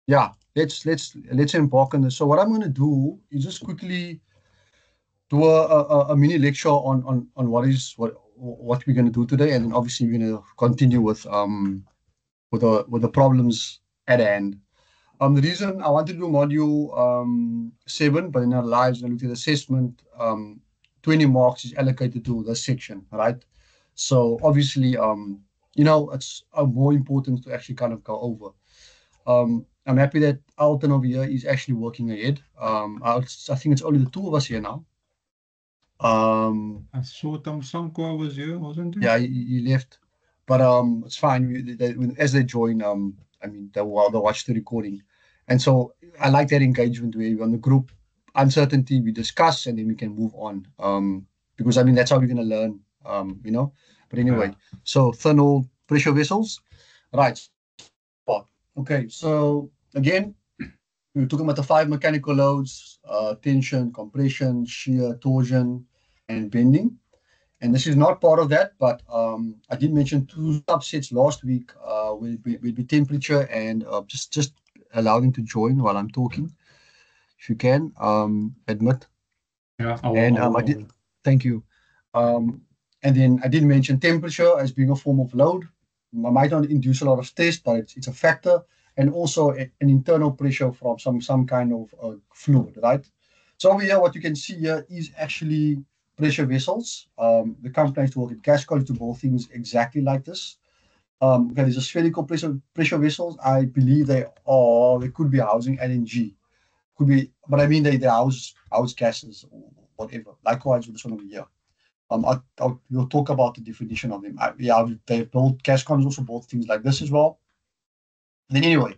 yeah, let's embark on this. So what I'm going to do is just quickly do a mini lecture on what we're going to do today, and then obviously we're going to continue with the problems at hand. The reason I wanted to do module 7, but in our lives, when I looked at assessment, 20 marks is allocated to this section, right? So obviously, it's more important to actually kind of go over. I'm happy that Alton over here is actually working ahead. I think it's only the two of us here now. I saw Tom Sanko was here, wasn't he? Yeah, he left, but it's fine. As they join, I mean, they'll watch the recording, and so I like that engagement where we're on the group uncertainty, we discuss, and then we can move on. Because I mean that's how we're gonna learn. But anyway, so thermal pressure vessels, right? Okay, so again, we were talking about the 5 mechanical loads: tension, compression, shear, torsion, and bending. And this is not part of that, but I did mention 2 subsets last week. Will be temperature and just allow them to join while I'm talking, if you can. Admit. Yeah, And I did. Thank you. And then I did mention temperature as being a form of load. I might not induce a lot of stress, but it's a factor, and also an internal pressure from some kind of fluid, right? So over here, what you can see here is actually pressure vessels. The company I used to work at Gascol used to build things exactly like this. Okay, these are spherical pressure vessels. I believe they could be housing LNG, could be, but I mean they house gases or whatever. Likewise with this one over here. We'll talk about the definition of them. They built Gascons also built things like this as well. And then anyway,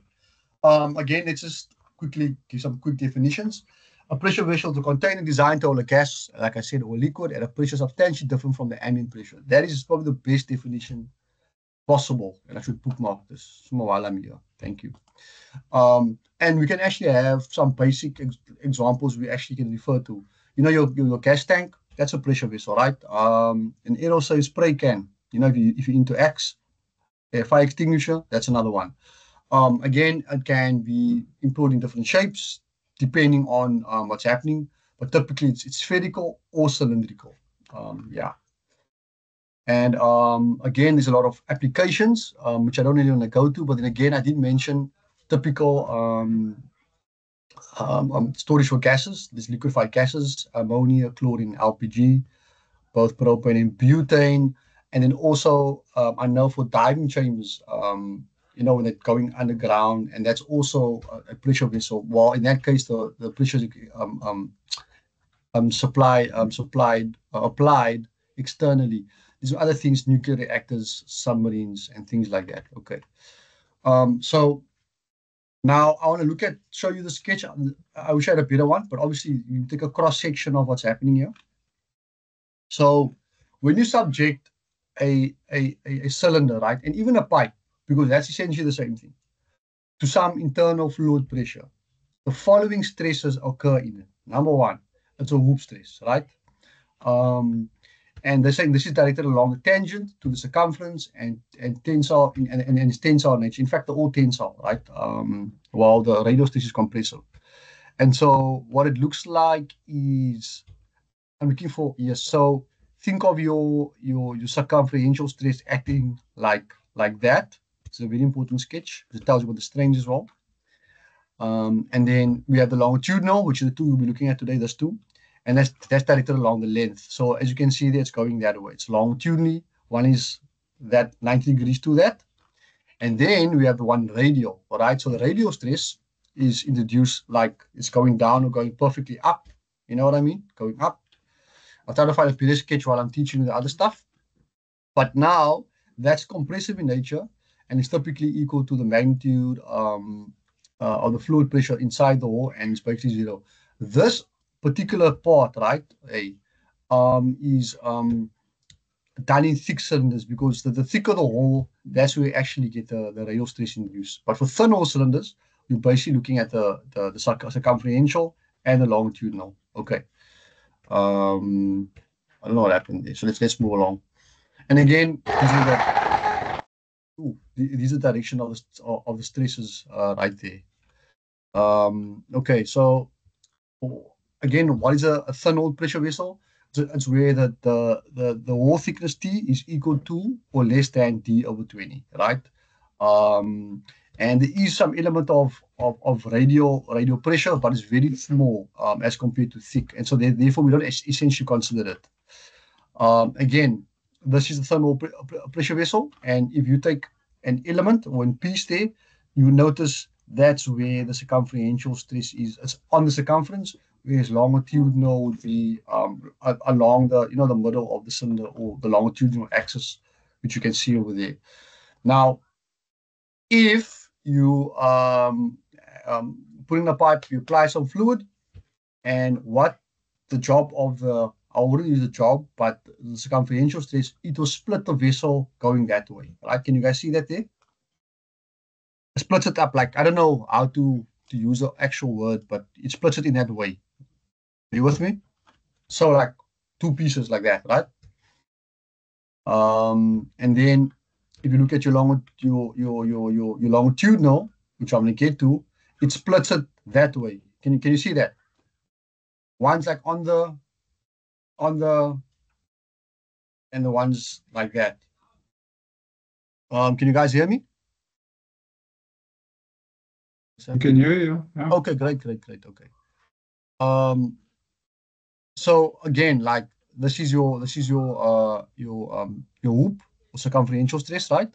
again, let's just quickly give some quick definitions. A pressure vessel is a container designed to hold a gas, like I said, or liquid at a pressure substantially different from the ambient pressure. That is probably the best definition possible. And I should bookmark this. While I'm here. Thank you. And we can actually have some basic examples we actually can refer to. Your gas tank, that's a pressure vessel, right? An aerosol spray can, if you're into X, a fire extinguisher, that's another one. Again, it can be employed in different shapes depending on what's happening, but typically it's spherical or cylindrical. Yeah. And again, there's a lot of applications, which I don't really want to go to, but then again, I did mention typical storage for gases. There's liquefied gases, ammonia, chlorine, LPG, both propane and butane. And then also, I know for diving chambers, when they're going underground, and that's also a pressure vessel. Well, in that case, the pressure is applied externally. There's other things, nuclear reactors, submarines, and things like that. Okay. So now I want to show you the sketch. I wish I had a better one, but obviously you take a cross section of what's happening here. So when you subject a cylinder, right, and even a pipe, because that's essentially the same thing, to some internal fluid pressure, the following stresses occur in it. Number one, it's a Hoops stress, right? And they're saying this is directed along the tangent to the circumference and tensile and it's tensile nature. In fact, they're all tensile, right? While the radial stress is compressive. And so what it looks like is, I'm looking for, yes. So think of your circumferential stress acting like that. It's a very important sketch. It tells you about the strains as well. And then we have the longitudinal, which is the two we'll be looking at today. There's two. And that's directed along the length. So as you can see there, it's going that way. It's longitudinally. One is that 90 degrees to that. And then we have the one radial, all right? So the radial stress is introduced like it's going down or going perfectly up. You know what I mean? Going up. I'll try to find a better sketch while I'm teaching the other stuff. But now that's compressive in nature and it's typically equal to the magnitude of the fluid pressure inside the hole, and it's basically zero. This particular part, right, is done in thick cylinders because the thicker the hole, that's where you actually get the radial stress induced. But for thin hole cylinders, you're basically looking at the circumferential and the longitudinal. Okay. I don't know what happened there. So let's move along. And again, These are the direction of the stresses right there. Okay, so again, what is a thin wall pressure vessel? It's where the wall thickness T is equal to or less than D over 20, right? And there is some element of radial pressure, but it's very small as compared to thick, and so therefore we don't essentially consider it. Again, this is a thermal pressure vessel, and if you take an element or a piece there, you notice that's where the circumferential stress is. It's on the circumference, whereas longitudinal would be along the the middle of the cylinder or the longitudinal axis, which you can see over there. Now, if you put in a pipe, you apply some fluid, and what the job of the I wouldn't use the job, but the circumferential stress, it will split the vessel going that way. Right? Can you guys see that there? It splits it up like I don't know how to use the actual word, but it splits it in that way. Are you with me? So like two pieces like that, right? And then if you look at your longitudinal, which I'm gonna get to, it splits it that way. Can you see that? One's like on the and the ones like that. Can you guys hear me? I can hear you. Yeah. Okay, great. Okay. So again, like this is your hoop or circumferential stress, right?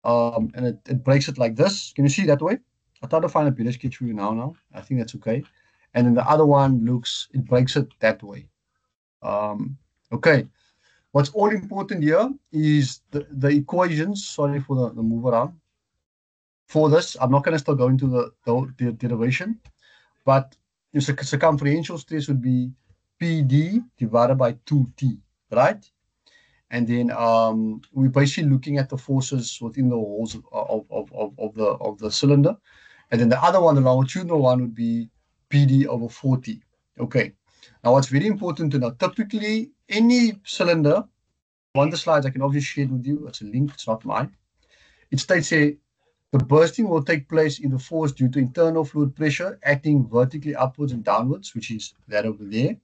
And it breaks it like this. Can you see that way? I'll try to find a better sketch for you now. I think that's okay. And then the other one it breaks it that way. Okay. What's all important here is the equations. Sorry for the move around. For this, I'm not going to still go into the derivation, but your circumferential stress would be PD divided by 2T, right? And then we're basically looking at the forces within the walls of the cylinder. And then the other one, the longitudinal one, would be PD over 40. Okay. Now, what's very important to know, typically any cylinder, on the slides I can obviously share it with you. It's a link, it's not mine. It states here, the bursting will take place in the force due to internal fluid pressure acting vertically upwards and downwards, which is that over there,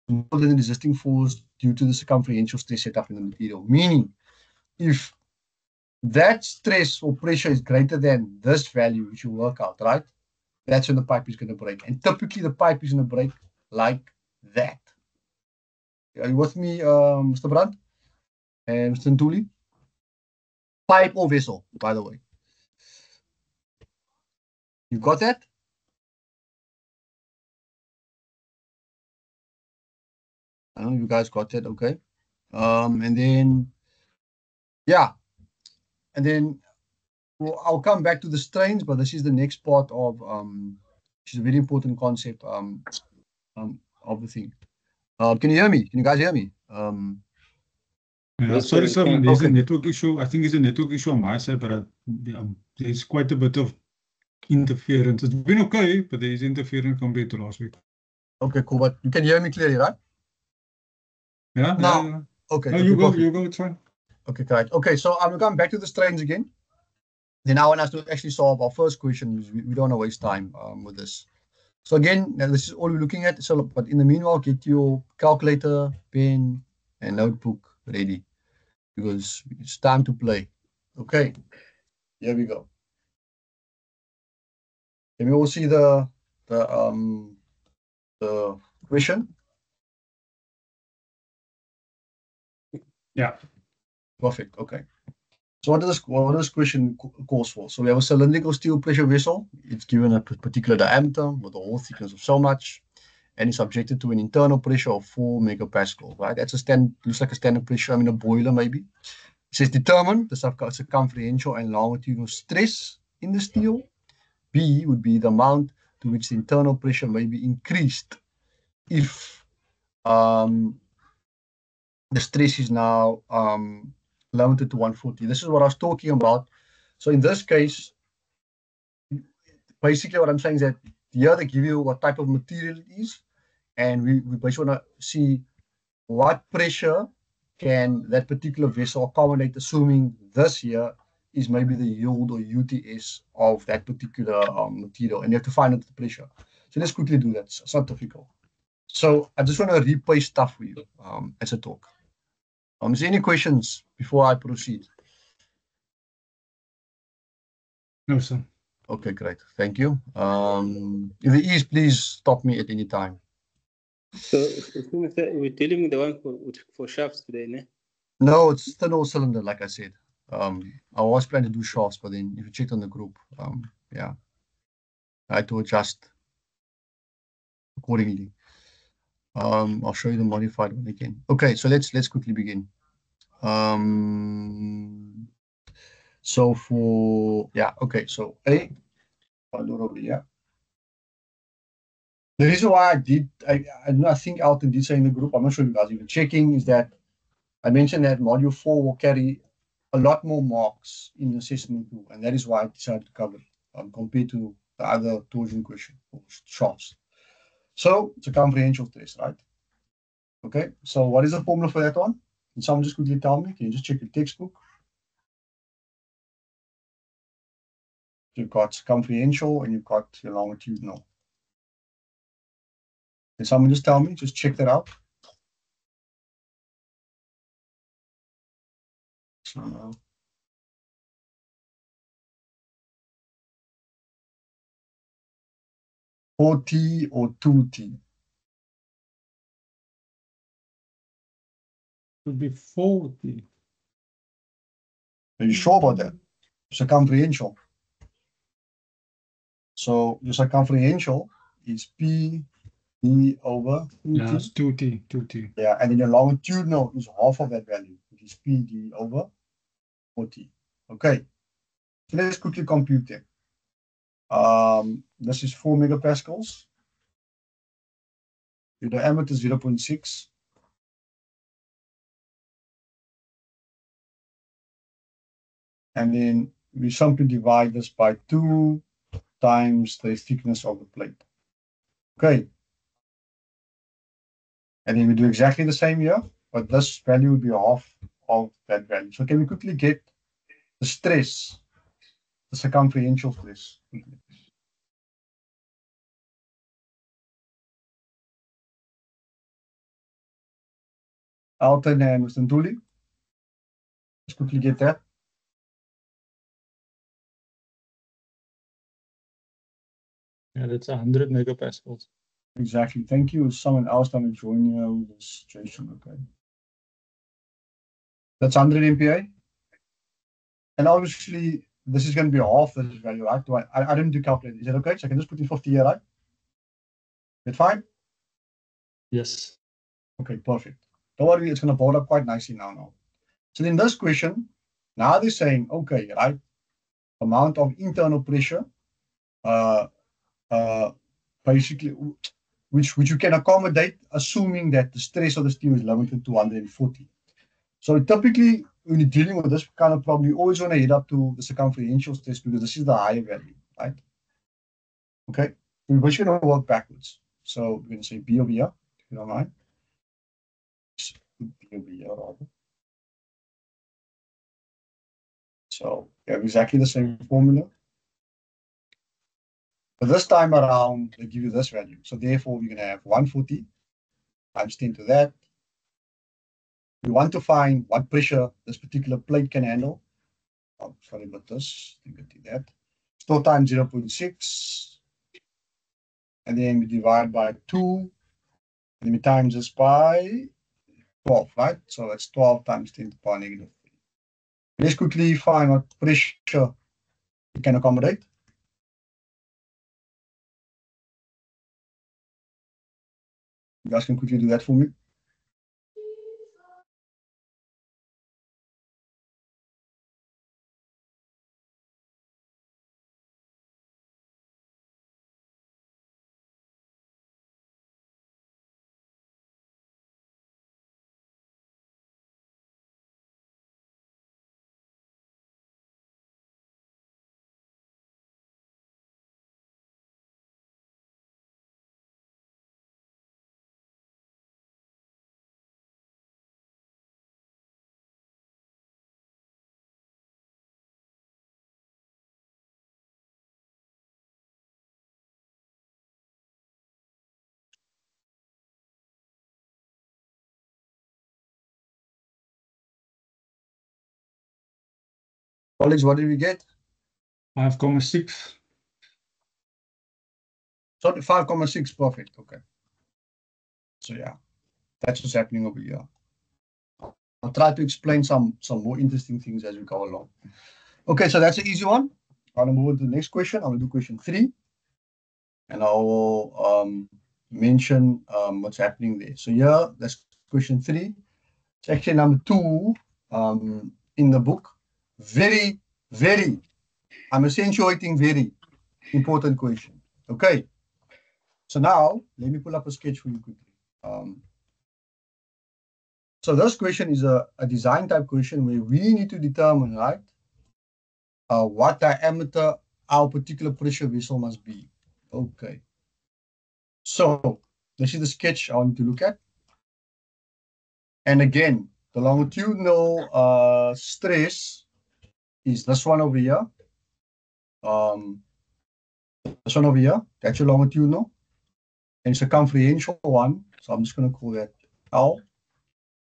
more than the resisting force due to the circumferential stress set up in the material. Meaning, if that stress or pressure is greater than this value, which you work out, right? That's when the pipe is going to break. And typically the pipe is going to break like that. Are you with me, Mr. Brandt and Mr. Ntuli? Pipe or vessel, by the way. You got that? I don't know if you guys got that, okay. And then, yeah. And then I'll come back to the strains, but this is the next part of, which is a very important concept of the thing. Can you hear me? Can you guys hear me? Yeah, sorry, sir. There's a network issue. I think it's a network issue on my side, but there's quite a bit of interference. It's been okay, but there is interference compared to last week. Okay, cool. But you can hear me clearly, right? Yeah. Now, yeah. okay. No, okay, you perfect. go, it's fine. Okay, correct. Okay, so I'm going to come back to the strains again. Then I want us to actually solve our first question. We don't want to waste time with this. So again, this is all we're looking at. So, but in the meanwhile, get your calculator, pen, and notebook ready because it's time to play. Okay, here we go. Can we all see the question? Yeah. Perfect. Okay. So what does this question calls for? So we have a cylindrical steel pressure vessel. It's given a particular diameter with a wall thickness of so much, and is subjected to an internal pressure of 4 megapascal. Right? That's looks like a standard pressure. I mean, a boiler maybe. It says determine the circumferential and longitudinal stress in the steel. B would be the amount to which the internal pressure may be increased if the stress is now limited to 140. This is what I was talking about. So in this case, basically what I'm saying is that here they give you what type of material it is, and we basically want to see what pressure can that particular vessel accommodate, assuming this here is maybe the yield or UTS of that particular material, and you have to find out the pressure. So let's quickly do that. It's not difficult. So I just want to replay stuff for you as a talk. Is there any questions before I proceed? No, sir. Okay, great. Thank you. If there is, please stop me at any time. So we're dealing with the one for shafts today, ne? No, it's still no cylinder, like I said. I was planning to do shafts, but then if you checked on the group, yeah, I had to adjust accordingly. I'll show you the modified one again. Okay, so let's quickly begin. So for okay, so I'll do it over here. The reason why I think Alton did say in the group, I'm not sure if you guys even checking, is that I mentioned that module 4 will carry a lot more marks in the assessment tool, and that is why I decided to cover it compared to the other torsion question or shafts. So it's a comprehensive test, right? Okay, so what is the formula for that one? Can someone just quickly tell me? Can you just check your textbook? You've got comprehensive and you've got your longitudinal. Can someone just tell me? Just check that out. So, 4T or 2T? Would be 40. Are you sure about that? Circumferential. So your circumferential is P D over 2T. Yeah, it's 2T, 2T. Yeah, and then your longitudinal is half of that value, which is PD over 4T. Okay, so let's quickly compute them. This is 4 megapascals. Your diameter is 0.6. And then we simply divide this by 2 times the thickness of the plate. Okay. And then we do exactly the same here, but this value would be half of that value. So can we quickly get the stress, the circumferential stress? Alton and Mr. Nduli. Let's quickly get that. Yeah, that's 100 megapascals. Exactly. Thank you. Someone else going to join you with this situation. Okay. That's 100 MPa. And obviously, this is going to be half this value, right? I didn't do calculate. Is that okay? So I can just put in 50 here, right? That fine? Yes. Okay, perfect. Don't worry, it's going to build up quite nicely now. So in this question, now they're saying, okay, right, amount of internal pressure, basically, which you can accommodate, assuming that the stress of the steel is limited to 140. So typically, when you're dealing with this kind of problem, you always want to head up to the circumferential stress because this is the higher value, right? Okay, we're basically going to work backwards. So we're going to say B over here, if you don't mind. B over here, rather. So we have exactly the same formula. But this time around, they give you this value. So therefore, we're going to have 140 times 10 to that. We want to find what pressure this particular plate can handle. Oh, sorry about this. I think I did that. Still times 0.6. And then we divide by 2. And then we times this by 12, right? So that's 12 times 10 to the power negative 3. Let's quickly find what pressure it can accommodate. You guys can quickly do that for me. Colleagues, what did we get? 5,6. So 5,6, perfect. Okay. So yeah, that's what's happening over here. I'll try to explain some more interesting things as we go along. Okay, so that's an easy one. I'm gonna move on to the next question. I'm gonna do question 3, and I will mention what's happening there. So yeah, that's question 3. It's actually number 2 in the book. Very, very, I'm accentuating very important question. Okay. So now let me pull up a sketch for you quickly. So this question is a design type question where we need to determine, right, what diameter our particular pressure vessel must be. Okay. So this is the sketch I want to look at. And again, the longitudinal stress is this one over here. This one over here, that's your longitudinal. And circumferential one, so I'm just going to call that L.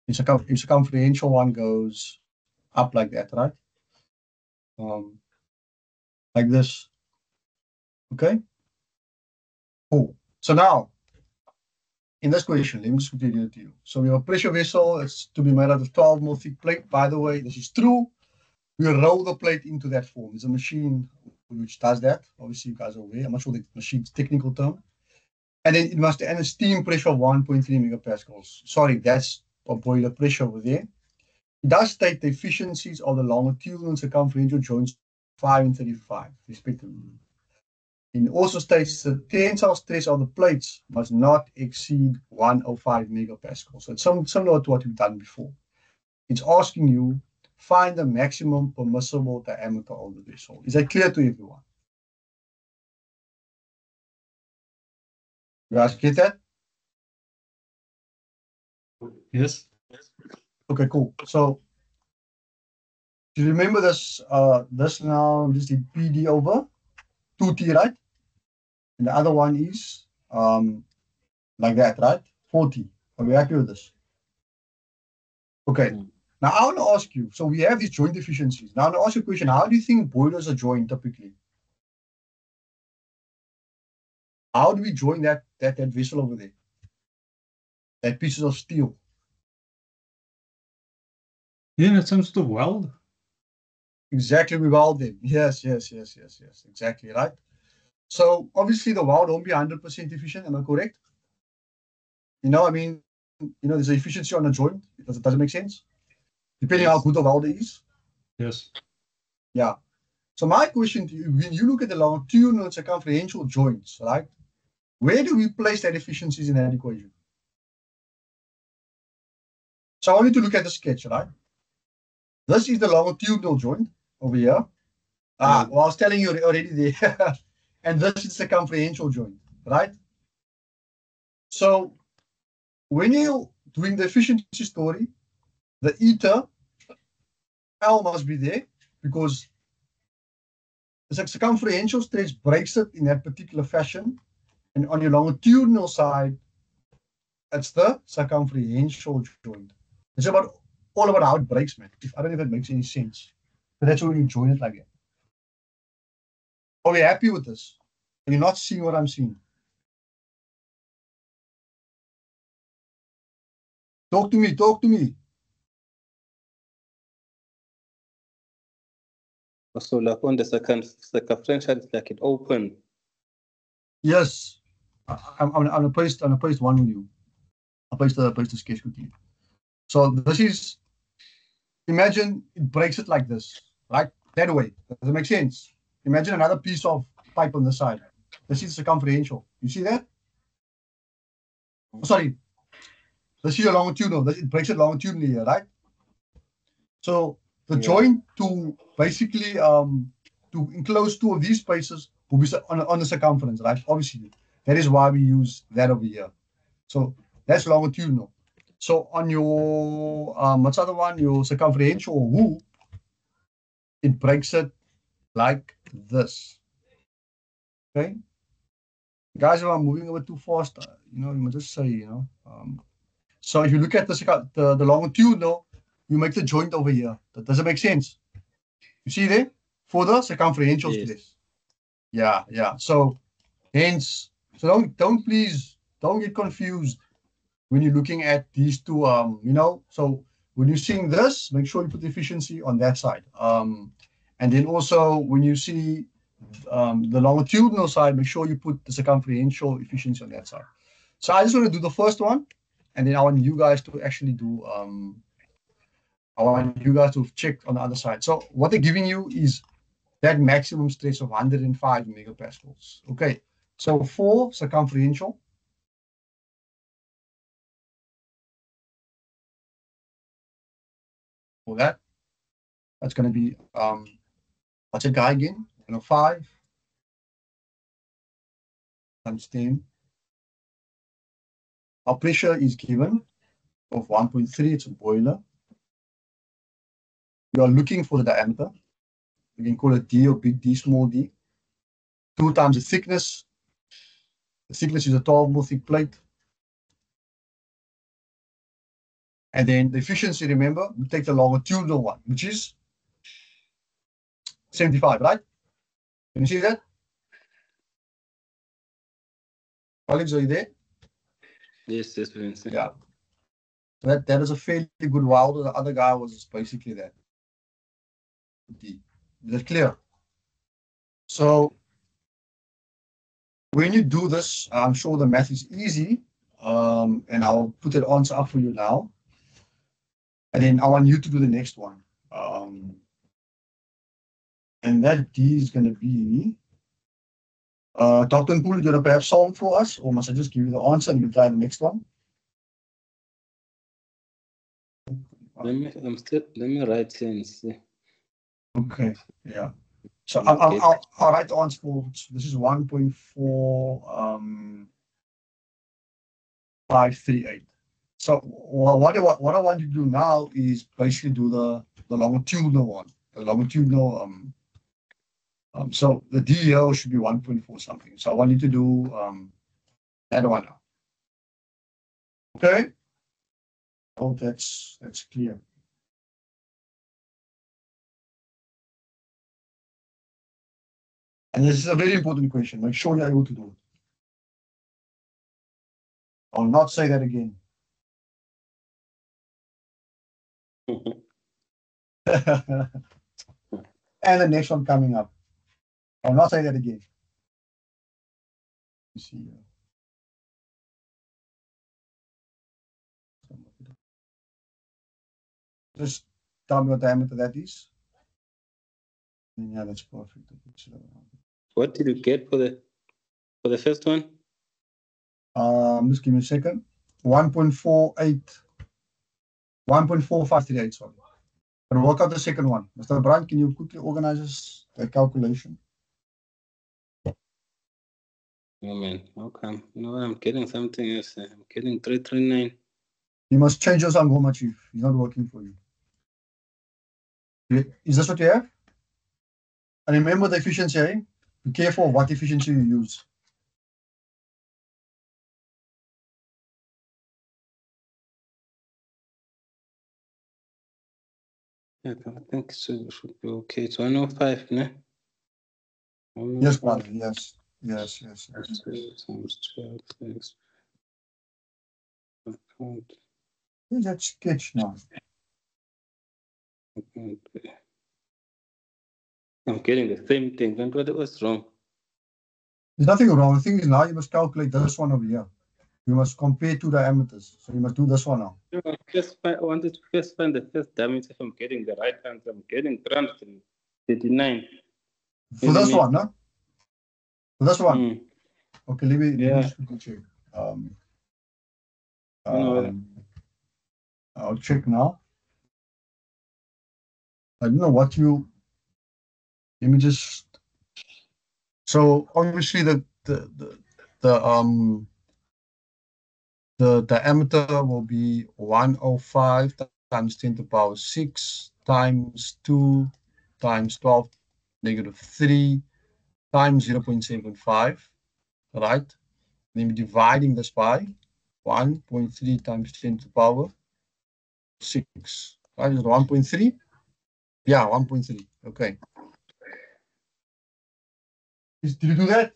If circumferential one goes up like that, right? Like this. Okay. Cool. So now, in this question, let me just quickly read it to you. So we have a pressure vessel. It's to be made out of 12 mm thick plate. By the way, this is true. We roll the plate into that form. There's a machine which does that. Obviously, you guys are aware. I'm not sure the machine's technical term. And then it must and a steam pressure of 1.3 megapascals. Sorry, that's a boiler pressure over there. It does state the efficiencies of the longitudinal and circumferential joints 5 and 35, respectively. It also states the tensile stress of the plates must not exceed 105 megapascals. So it's similar to what we've done before. It's asking you, find the maximum permissible diameter of the vessel. Is that clear to everyone? You guys get that? Yes. Okay, cool. So do you remember this? This now just the PD over 2T, right? And the other one is like that, right? 40. Are we happy with this? Okay. Now I want to ask you. So we have these joint efficiencies. Now I want to ask you a question. How do you think boilers are joined typically? How do we join that vessel over there? That pieces of steel. Yeah, it's some sort of weld. Exactly, we weld them. Yes. Exactly, right? So obviously the weld won't be 100% efficient. Am I correct? You know, I mean, there's an efficiency on a joint. Does it make sense? Depending on how good the welder is. Yes. Yeah. So my question to you, when you look at the longitudinal and circumferential joints, right? Where do we place that efficiencies in that equation? So I want you to look at the sketch, right? This is the longitudinal joint over here. Well, I was telling you already there. And this is the circumferential joint, right? So when you're doing the efficiency story, the eta L must be there because the circumferential stress breaks it in that particular fashion. And on your longitudinal side, it's the circumferential joint. It's all about how it breaks, man. I don't know if that makes any sense. But that's when you join it like that. Are we happy with this? Are you not seeing what I'm seeing? Talk to me. So like on the circumferential, it's like it open. Yes. I'm gonna paste one with you. I'll paste the sketch quickly. So this is, imagine it breaks it like this, right? That way. Does it make sense? Imagine another piece of pipe on the side. This is circumferential. You see that? Oh, sorry. This is a longitudinal. It breaks it longitudinally here, right? So the joint to basically to enclose two of these spaces will be on the circumference, right? Obviously, that is why we use that over here. So that's longitudinal. So on your what's the other one? Your circumferential hoop, it breaks it like this. Okay, guys, if I'm moving over too fast, you must just say, So if you look at the longitudinal, you make the joint over here. Does it make sense? You see there? For the circumferential Yes. stress. Yeah, yeah. So hence, so don't please don't get confused when you're looking at these two, so when you're seeing this, make sure you put the efficiency on that side. And then also when you see the longitudinal side, make sure you put the circumferential efficiency on that side. So I just want to do the first one, and then I want you guys to actually do, I want you guys to check on the other side. So what they're giving you is that maximum stress of 105 megapascals. Okay, so for circumferential, for that's going to be, what's a guy again? 5 times 10. Our pressure is given of 1.3. It's a boiler. You are looking for the diameter. You can call it D or big D, small d. 2 times the thickness. The thickness is a 12 mil thick plate. And then the efficiency, remember, we take the longitudinal one, which is 75, right? Can you see that? Colleagues, are you there? Yes, yes, Vincent. Yeah. So that is a fairly good Wilder. The other guy was basically that. D. Is that clear? So when you do this, I'm sure the math is easy. And I'll put that answer up for you now. And then I want you to do the next one. And that D is going to be, Dr. Nkulu, do you perhaps solve for us, or must I just give you the answer and you try the next one? Let me write here and see. Okay, yeah. So I'll write the answer for, this is 1.4538. So what I want you to do now is basically do the longitudinal one, the longitudinal, so the DEO should be 1.4 something. So I want you to do that one now. Okay. Oh, that's clear. And this is a very important question. Make sure you're able to do it. I'll not say that again. And the next one coming up. I'll not say that again. You see. Just tell me what diameter that is. And yeah, that's perfect. What did you get for the first one? Just give me a second. 1.4538, sorry. But work out the second one. Mr. Brand, can you quickly organize us the calculation? Oh man, how come? You know, I'm getting something else. I'm getting 339. You must change your Sangoma, Chief. He's not working for you. Is this what you have? And remember the efficiency, eh? Be careful what efficiency you use. Yeah, I think so. Should be okay. It's 105, no? Yes, brother. Yes. Yes. Times 12, thanks. That's sketch now. I'm getting the same thing. Then what was wrong? There's nothing wrong. The thing is now you must calculate this one over here. You must compare two diameters. So you must do this one now. I wanted to first find the first diameter. If I'm getting the right answer, I'm getting 339. For this one, no? For this one. Okay, let me check. I'll check now. I don't know what you. Let me just. So obviously the diameter will be 105 times 10 to the power 6 times 2 times 12 negative 3 times 0.75, right? Then we're dividing this by 1.3 times 10 to the power 6. Right? Is it 1.3? Yeah, 1.3. Okay. Did you do that?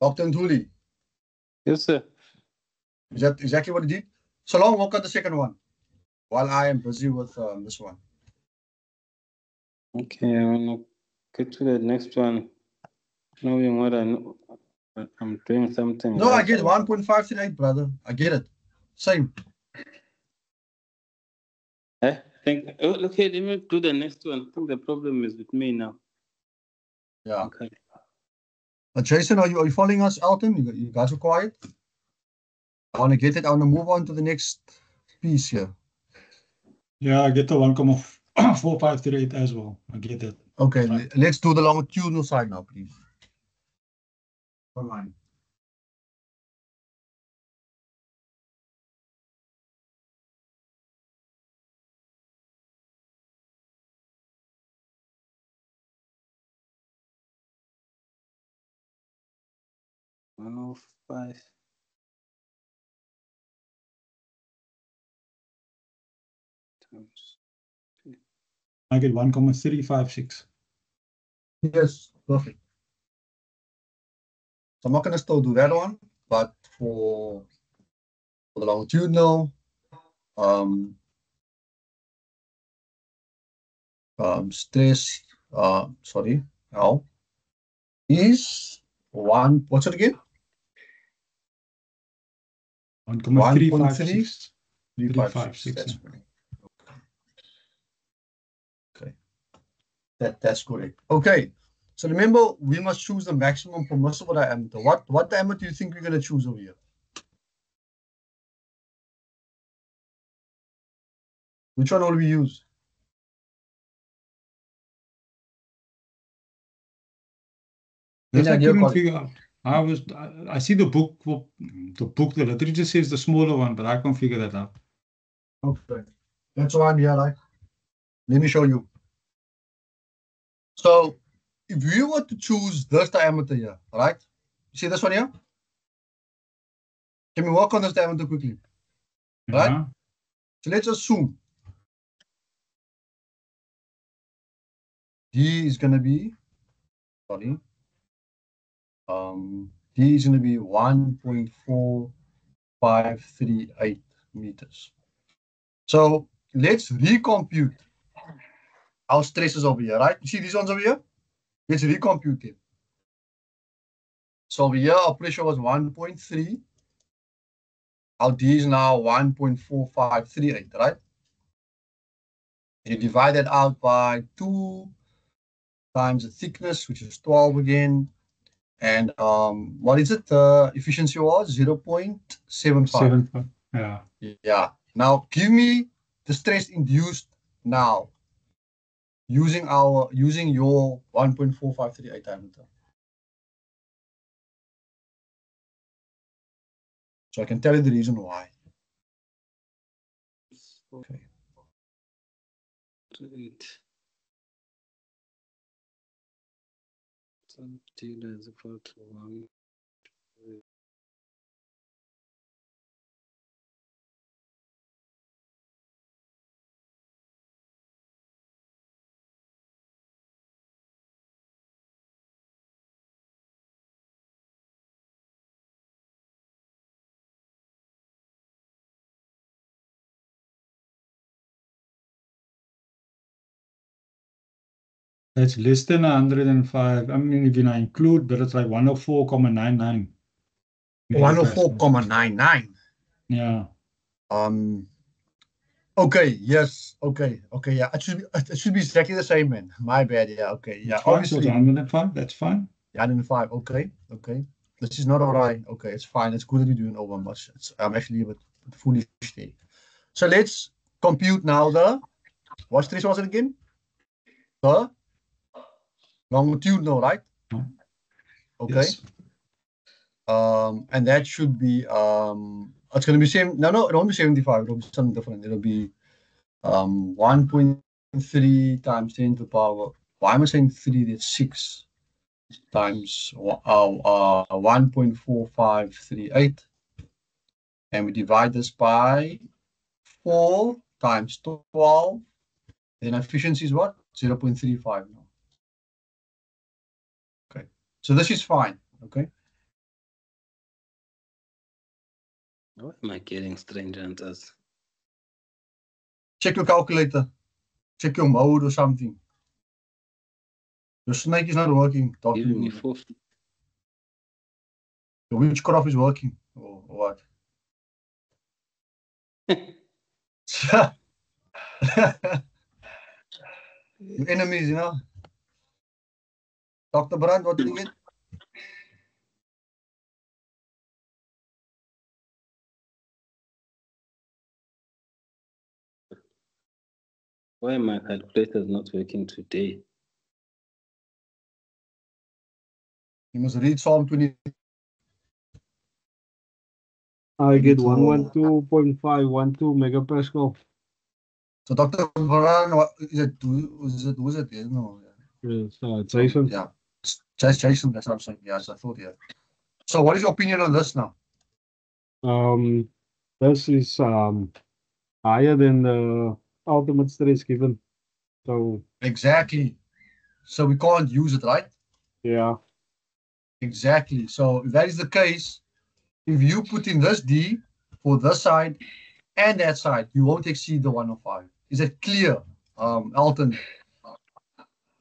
Dr. Nduli, Yes, sir. is that exactly what you did? So long, work on the second one while I am busy with this one. Okay, I wanna get to the next one. Knowing what I know, I'm doing something. No, I right. get 1.538, brother. I get it. Same. I think. Oh, okay, let me do the next one. I think the problem is with me now. Yeah. Okay. Jason, are you following us, Alton? You guys are quiet. I want to get it. I want to move on to the next piece here. Yeah, I get the 1,4538 as well. I get that. Okay, Right. let's do the longitudinal side now, please. Online. One oh five. Times. I get 1,356. Yes, perfect. So I'm not going to still do that one, but for the longitudinal, stress, sorry, now is what's it again? 1,356. 356. That's correct. Okay. That's correct. Okay. So remember, we must choose the maximum permissible diameter. What diameter do you think we're going to choose over here? Which one will we use? That's Any I idea, couldn't Colin? figure out. I see the book, the literature says the smaller one, but I can't figure that out. Okay. That's why I'm here, right? Let me show you. So if you were to choose this diameter here, right? You see this one here? Can we work on this diameter quickly? Right? Yeah. So let's assume D is going to be, sorry, D is going to be 1.4538 meters. So let's recompute our stresses over here, right? You see these ones over here? Let's recompute it. So over here, our pressure was 1.3. Our D is now 1.4538, right? You divide that out by 2 times the thickness, which is 12 again. And what is it? The efficiency was 0.75. 75. Yeah. Yeah. Now give me the stress induced now using your 1.4538 diameter. So I can tell you the reason why. Okay. 8 is equal to 1. That's less than 105. I mean, if I include, but it's like 104,99. 104,99. Yeah. Okay, yes, okay, yeah. It should be exactly the same, man. My bad, yeah, okay. Yeah, That's fine. obviously. So it's 105, that's fine. 105, okay. This is not alright. Okay, it's fine. It's good that we're doing over much. I'm actually a bit foolish there. So let's compute now what stress was it again? The longitudinal, right? Okay. Yes. And that should be it's gonna be same. No, it won't be 75, it'll be something different. It'll be 1.3 times 10 to the power. Why am I saying 3? That's 6 times 1.4538. And we divide this by 4 times 12. Then efficiency is what? 0.35 now. Okay, so this is fine. Okay. Why am I getting strange answers? Check your calculator. Check your mode or something. Your snake is not working. Giving me Doctor. 4. Your witchcraft is working. Or what? Your enemies, you know. Dr. Brand, what did you get? Why my calculator is not working today? You must read Psalm 20. I get So- 112.512 megapascal. So Dr. Brand, what is it? Who is it? Yeah, no. Yes, Jason. Yeah. Jason, that's what I'm saying. Yes, I thought, yeah. So what is your opinion on this now? This is higher than the ultimate stress given. So Exactly. So we can't use it, right? yeah, Exactly. So if that is the case, if you put in this D for this side and that side, you won't exceed the 105. Is it clear, Alton? I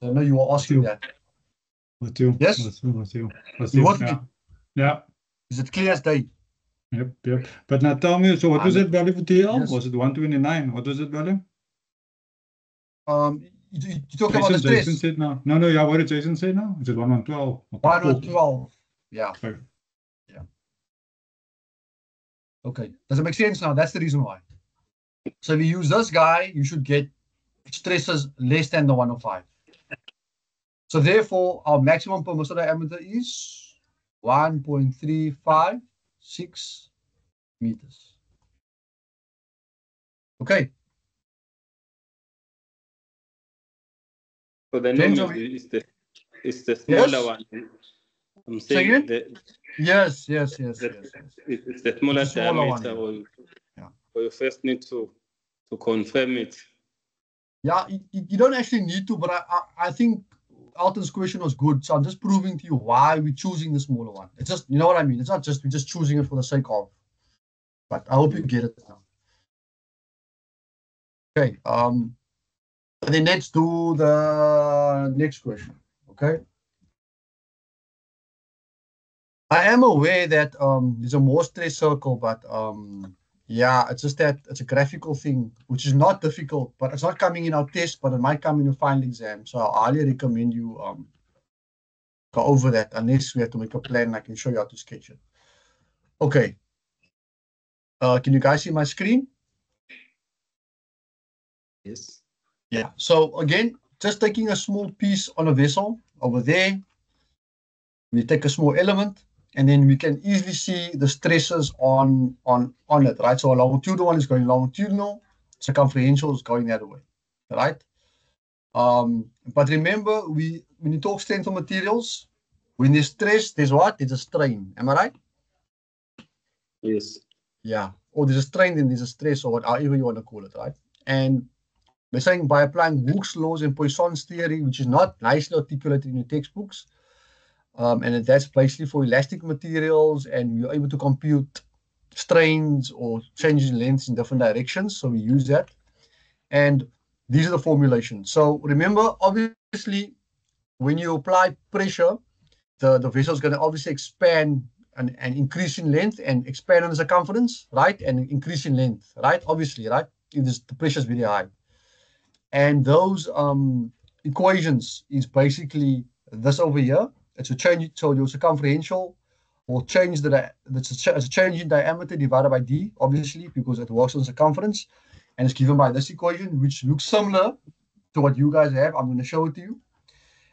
know you were asking that. Matthew. Yes? Matthew. You want me? Yeah. Yeah. Is it clear as day? Yep. But now tell me, so what was I'm- that value for TL? Yes. Was it 129? What was that value? You talk about the Jason stress. said now. No, yeah, what did Jason say now? Is it 1112? 112. Yeah. Okay. Okay. Does it make sense now? That's the reason why. So if you use this guy, you should get stresses less than the 105. So therefore, our maximum permissible diameter is 1.356 meters. Okay. So the James, normal are we- is the smaller Yes? one. I'm Say saying again? Yes. it's the smaller It's the smaller one, diameter, yeah. or you first need to confirm it. Yeah, you don't actually need to, but I think Alton's question was good. So I'm just proving to you why we're choosing the smaller one. It's just, you know what I mean? It's not just, we're just choosing it for the sake of. But I hope you get it now. Okay. And then let's do the next question. Okay. I am aware that there's a more stress circle, but yeah, it's just that it's a graphical thing, which is not difficult, but it's not coming in our test, but it might come in your final exam. So I highly recommend you go over that unless we have to make a plan. I can show you how to sketch it. Okay. Can you guys see my screen? Yes. Yeah. So again, just taking a small piece on a vessel over there. We take a small element, and then we can easily see the stresses on it, right? So a longitudinal one is going longitudinal, circumferential is going that way, right? But remember, when you talk strength of materials, when there's stress, there's what? There's a strain. Am I right? Yes. Yeah. Or there's a strain, then there's a stress, or whatever you want to call it, right? And we're saying by applying Hooke's laws and Poisson's theory, which is not nicely articulated in your textbooks, and that's basically for elastic materials, and we're able to compute strains or changes in lengths in different directions. So we use that. And these are the formulations. So remember, obviously, when you apply pressure, the vessel is going to obviously expand and increase in length and expand on the circumference, right? And increase in length, right? Obviously, right? If the pressure is very high. And those equations is basically this over here. It's a change, so your circumferential will change it's a change in diameter divided by d, obviously, because it works on circumference, and it's given by this equation, which looks similar to what you guys have. I'm going to show it to you.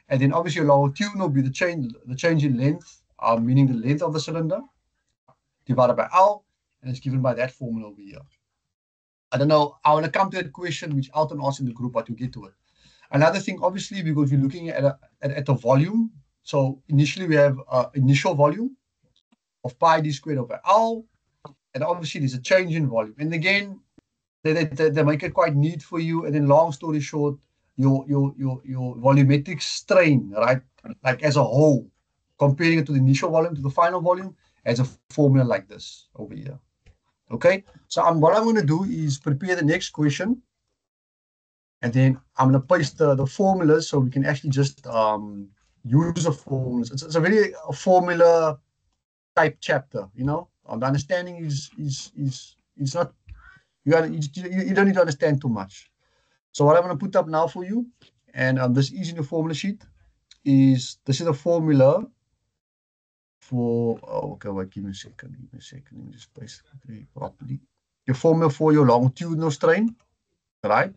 And then obviously your longitudinal will be the change in length, meaning the length of the cylinder, divided by L, and it's given by that formula over here. I don't know. I want to come to that question which Alton asked in the group, but to get to it. Another thing, obviously, because we're looking at a volume. So initially we have initial volume of pi d squared over L, and obviously there's a change in volume. And again, they make it quite neat for you. And then long story short, your volumetric strain, right? Like as a whole, comparing it to the initial volume to the final volume, as a formula like this over here. Okay. So what I'm going to do is prepare the next question, and then I'm going to paste the formulas so we can actually just use the formulas. It's a very formula type chapter, you know. The understanding is not, you don't need to understand too much. So what I'm going to put up now for you, and this is in the formula sheet, is this is a formula for, oh, okay, wait, give me a second, let me just paste it properly. Your formula for your longitudinal strain, right?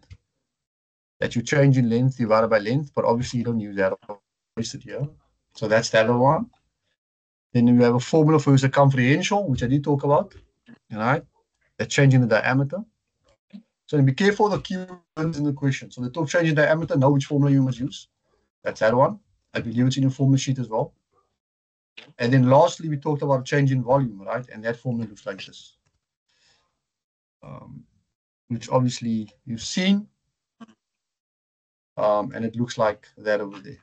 That you change in length divided by length, but obviously you don't use that. I'll paste it here. So that's the other one. Then we have a formula for your circumferential, which I did talk about, right? That changing the diameter. So be careful of the keywords in the question. So the talk changing diameter, know which formula you must use. That's that one. I believe it's in your formula sheet as well. And then lastly, we talked about change in volume, right? And that formula looks like this, which obviously you've seen. And it looks like that over there.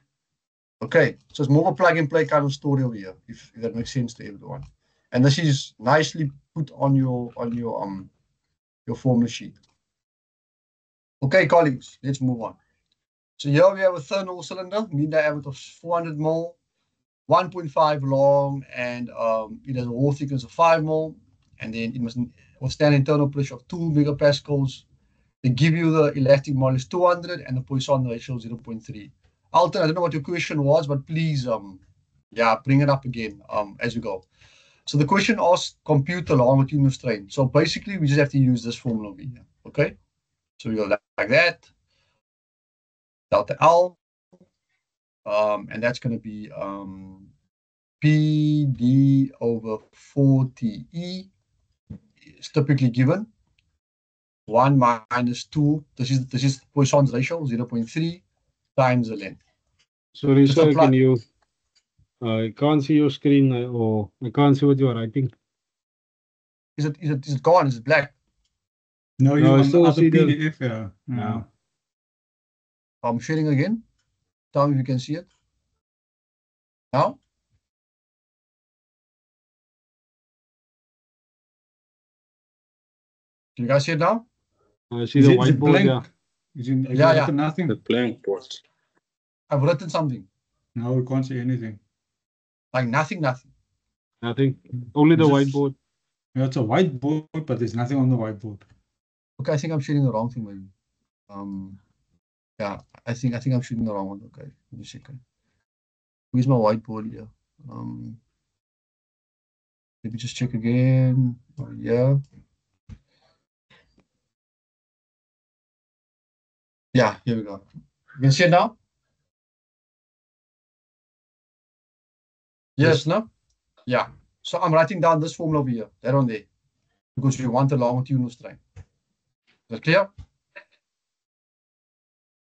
Okay, so it's more of a plug and play kind of story over here, if that makes sense to everyone. And this is nicely put on your formula sheet. Okay, colleagues, let's move on. So here we have a thermal cylinder, mean diameter of 400 mil, 1.5 long, and it has a wall thickness of 5 mil, and then it must withstand internal pressure of 2 megapascals. They give you the elastic modulus 200 and the Poisson ratio 0.3. Alton, I don't know what your question was, but please, bring it up again as we go. So the question asks compute the longitudinal strain. So basically, we just have to use this formula over here. Okay, so you're like that, delta L, and that's going to be PD over 4TE is typically given. 1 minus 2, this is Poisson's ratio, 0.3 times the length. Sorry, Just sir, apply. can you? I can't see your screen, or I can't see what you are writing. Is it gone? Is it black? No, you No, I on the still other see the- PDF, yeah. Yeah. I'm sharing again. Tell me if you can see it. Now? Can you guys see it now? I see Is the it whiteboard, blank? yeah. Is it, have Yeah, you yeah. written nothing? The blank board. I've written something. No, we can't see anything. Like nothing. Nothing. Only the Just- whiteboard. Yeah, it's a whiteboard, but there's nothing on the whiteboard. Okay, I think I'm shooting the wrong thing maybe. Yeah, I think I'm shooting the wrong one. Okay, let me see. Okay. Where's my whiteboard here? Let me just check again. Oh, yeah. Yeah, here we go. You can see it now? Yes, no? Yeah. So I'm writing down this formula over here, that on there, because we want the longitudinal strain. Is that clear?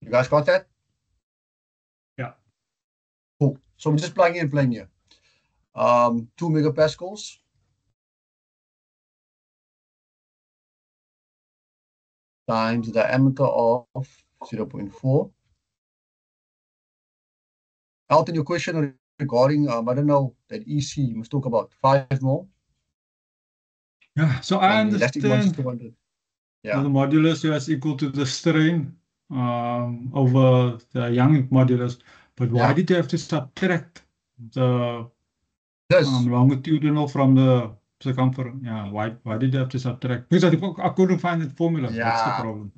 You guys got that? Yeah. Cool. So we're just plugging and playing here. 2 megapascals. Times the diameter of 0.4. Alton, your question regarding, I don't know, that EC, you must talk about 5 more. Yeah, so I And the elastic modulus understand 200. the Yeah. modulus is equal to the strain over the Young modulus, but why Yeah. did you have to subtract the This. longitudinal from the circumference? Yeah, why did you have to subtract? Because I couldn't find the formula. That's the Yeah. problem.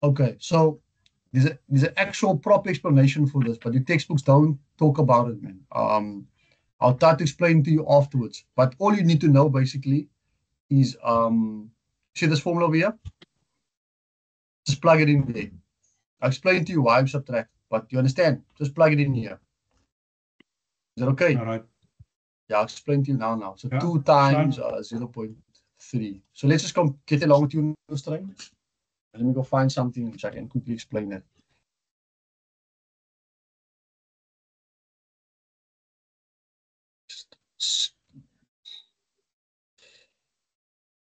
Okay, so there's an actual proper explanation for this, but the textbooks don't talk about it, man. I'll try to explain to you afterwards. But all you need to know basically is see this formula over here? Just plug it in there. I'll explain to you why I subtract, but you understand? Just plug it in here. Is that okay? All right. Yeah, I'll explain to you now. So Yeah, 2 times 0.3. So let's just get the longitudinal strain. Let me go find something which I can quickly explain that.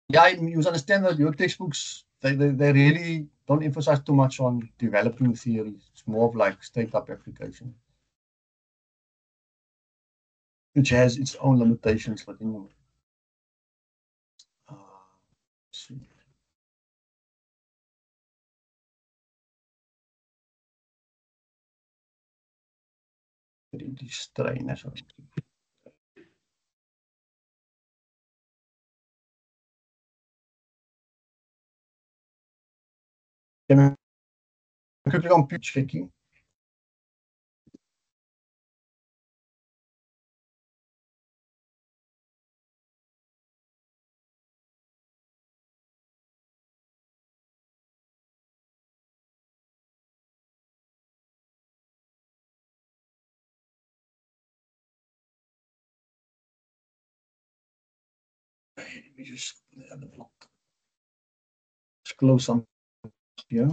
Yeah, you must understand that your textbooks, they really don't emphasize too much on developing the theory. It's more of like straight-up application, which has its own limitations. But anyway, let's see. Die strain is wat. Can we quickly on pitch checking? Let me just have a look. Let's close some here.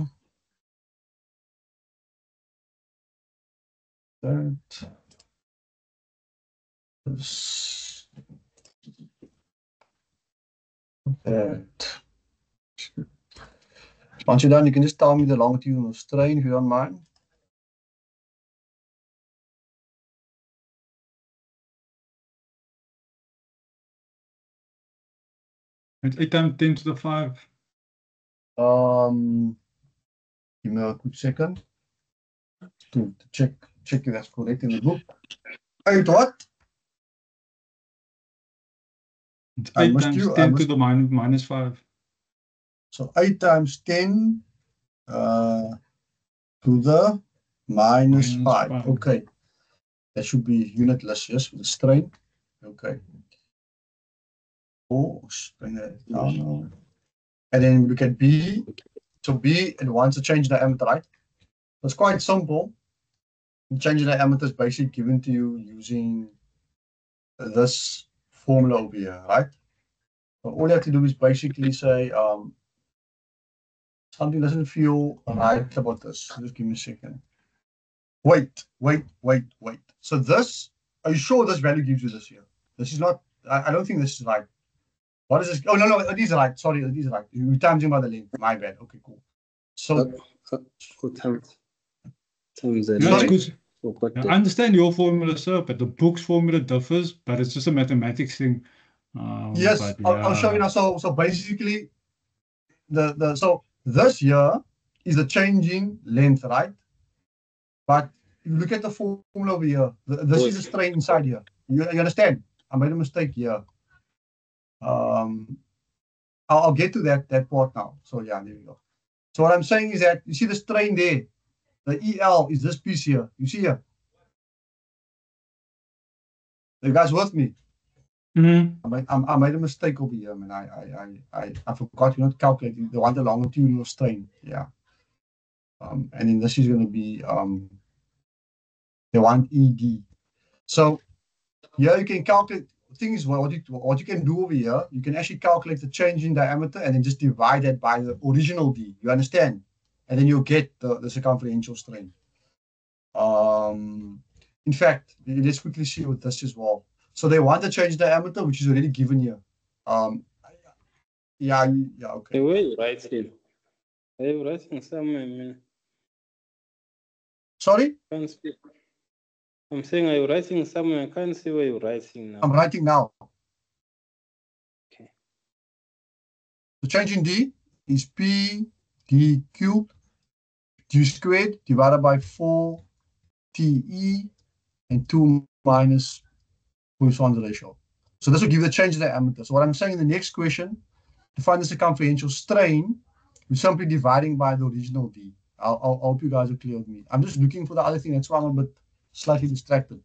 That. This. That. Once you're done, you can just tell me the longitudinal strain if you don't mind. It's 8 times 10 to the 5. Give me a quick second to check if that's correct in the book. 8 what? It's I 8 must times do- I 10 to must- the minus 5. So 8 times 10 to the minus Minus 5. 5. Okay. That should be unitless, yes, with the strain. Okay. Oh, bring that down now. And then we look at B. So B, it wants to change the diameter, right? So it's quite simple. The change in diameter is basically given to you using this formula over here, right? So all you have to do is basically say something doesn't feel right about this. Just give me a second. Wait. So this, are you sure this value gives you this here? This is not, I don't think this is right. What is this? Oh, no, it is right. Sorry, it is right. You times by the length. My bad. Okay, cool. So, Times No, the it's Sorry? good. So what I understand your formula, sir, but the book's formula differs, but it's just a mathematics thing. yes, But I'll show you now. So basically, so this here is the changing length, right? But if you look at the formula over here, this is a strain inside here. You understand? I made a mistake here. I'll get to that part now. So yeah, there we go. So what I'm saying is that you see the strain there. The EL is this piece here. You see here? Are you guys with me? Mhm. I made a mistake over here, man. I forgot you not calculating the longitudinal strain. Yeah. And then this is going to be the one ED. So here you can calculate things. What you can do over here, you can actually calculate the change in diameter and then just divide that by the original D. You understand? And then you'll get the circumferential strain. In fact, let's quickly see what this as well. So they want to change diameter, which is already given here. Yeah, okay. The way you write it, are you writing somewhere? Man? Sorry, Can't see. I'm saying, are you writing somewhere? I can't see where you're writing now. I'm writing now. Okay. The change in D is P D cubed D squared divided by 4 TE and 2 minus Poisson's ratio. So this will give you the change in diameter. So what I'm saying in the next question, to find the circumferential strain, we're simply dividing by the original D. I hope you guys are clear with me. I'm just looking for the other thing. That's why I'm a bit slightly distracted.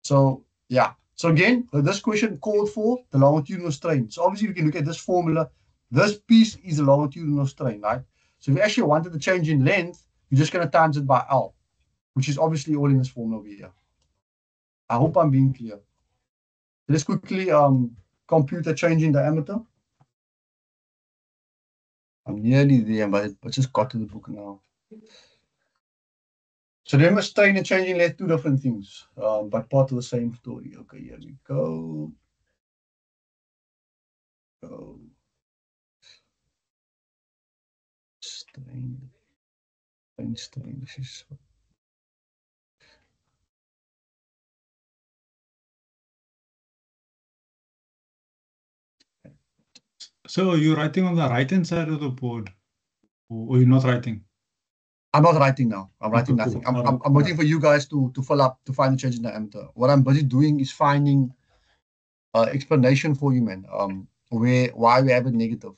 So yeah. So again, this question called for the longitudinal strain. So obviously you can look at this formula. This piece is a longitudinal strain, right? So if you actually wanted to change in length, you're just going to times it by L, which is obviously all in this formula over here. I hope I'm being clear. Let's quickly compute the change in diameter. I'm nearly there, but I just got to the book now. So remember, strain and changing length, two different things, but part of the same story. Okay, here we go. strain. This is. So you're writing on the right-hand side of the board, or you're not writing? I'm not writing now. I'm writing Okay, nothing. cool. I'm waiting for you guys to fill up, to find the change in diameter. What I'm busy doing is finding explanation for you, man. Why we have a negative.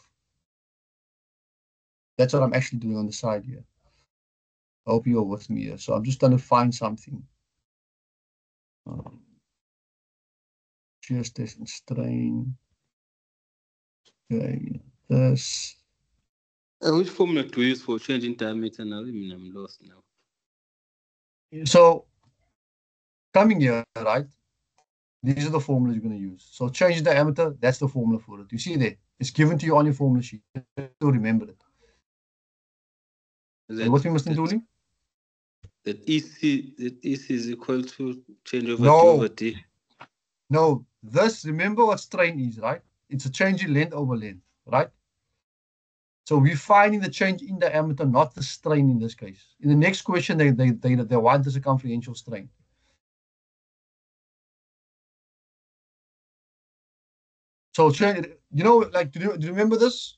That's what I'm actually doing on the side here. I hope you're with me here. So I'm just trying to find something. Shear stress and strain. Okay, this. Which formula to use for changing diameter now? I mean, I'm lost now. So coming here, right? These are the formulas you're going to use. So change the diameter, that's the formula for it. You see there, it's given to you on your formula sheet. To remember it. What we must do? That EC is equal to change over D No. over D. No, this, remember what strain is, right? It's a change in length over length, right? So we're finding the change in diameter, not the strain in this case. In the next question, they want the circumferential strain. So, you know, like, do you remember this?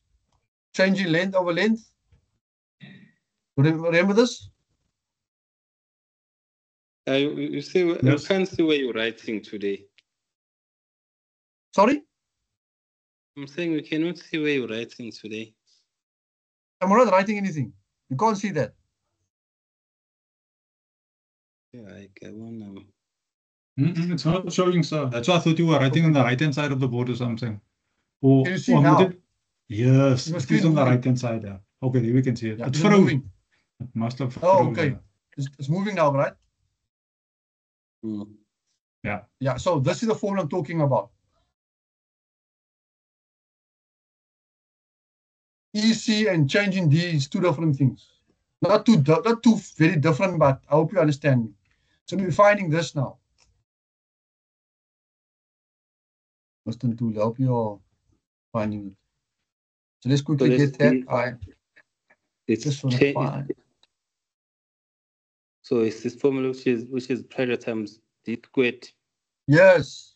Change in length over length? Remember this? You see, Yes. you can't see where you're writing today. Sorry? I'm saying we cannot see where you're writing today. I'm not writing anything. You can't see that. Yeah, I want It's not showing, sir. That's why I thought you were writing on the right-hand side of the board or something. Or, Can you see now? Yes, Your it screen is on the moving. right-hand side. Yeah. Okay, there we can see it. Yeah, It's is it frozen. moving? It must have Oh, frozen. okay. It's moving now, right? Yeah. Yeah, so this is the formula I'm talking about. EC and changing D is two different things. Not two very different, but I hope you understand me. So we're finding this now. Mustn't tool, I hope you're finding it. So let's quickly get that. It's Just want to find. So it's this formula which is pressure times D squared. Yes.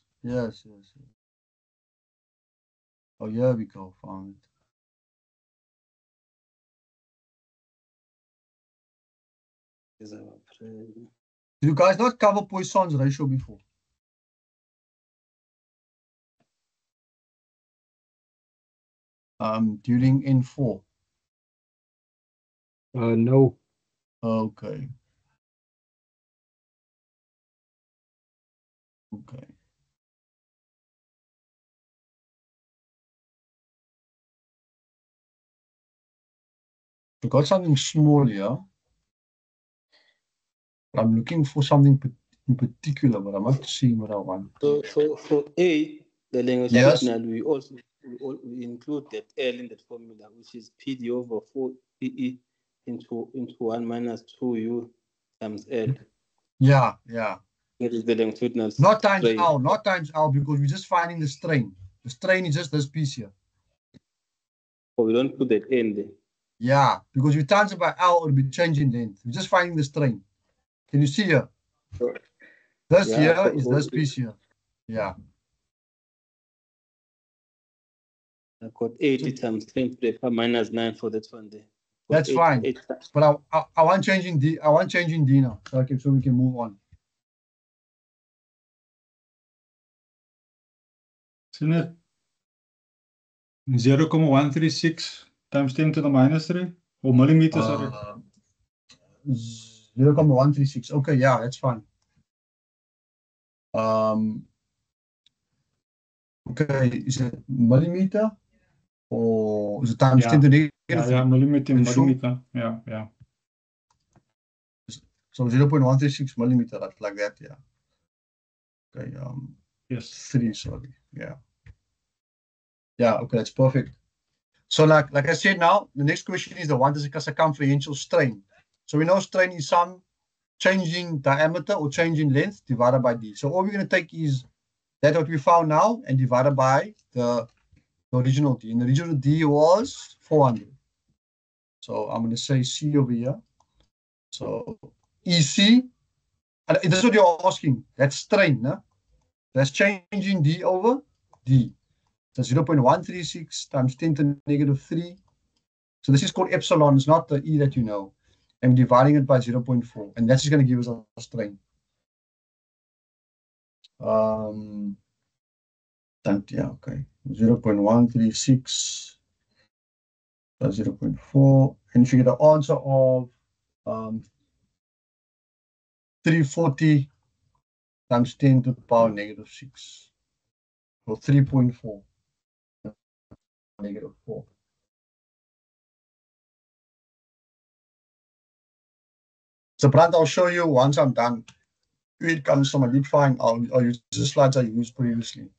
Oh, here we go. Found it. Do you guys not cover Poisson's ratio before? During N4. No. Okay. We got something small here. I'm looking for something in particular, but I'm not seeing what I want. So for A, the longitudinal, we include that L in that formula, which is PD over 4EE into 1 minus 2U times L. Yeah. That is the longitudinal. Not times L, because we're just finding the strain. The strain is just this piece here. So we don't put that in there. Yeah, because we times it by L, it'll be changing length. We're just finding the strain. Can you see here? This here is this piece here. Yeah. I got 80 times 10 to the power minus 9 for that one there. That's fine. But I want changing D. I want changing D now, so we can move on. Isn't it 0.136 times 10 to the minus 3? Or millimeters, sorry. 0.136. Okay, yeah, that's fine. Okay, is it millimeter or is it times 10 to negative? Yeah, millimeter. Yeah. So 0.136 millimeter, like that, yeah. Okay, yes. 3, sorry. Yeah. Yeah, okay, that's perfect. So like I said now, the next question is the what is a circumferential strain? So we know strain is some change in diameter or change in length divided by D. So all we're going to take is that what we found now and divided by the original D. And the original D was 400. So I'm going to say C over here. So EC, and this is what you're asking. That's strain, no? That's changing D over D. So 0.136 times 10 to the negative 3. So this is called epsilon. It's not the E that you know. I'm dividing it by 0.4. And that's just going to give us a strain. Yeah, okay. 0.136 plus 0.4. And if you get the answer of 340 times 10 to the power negative 6. Or 3.4. Negative 4. So Brant, I'll show you once I'm done. It comes from a lead fine. I'll use the slides I used previously.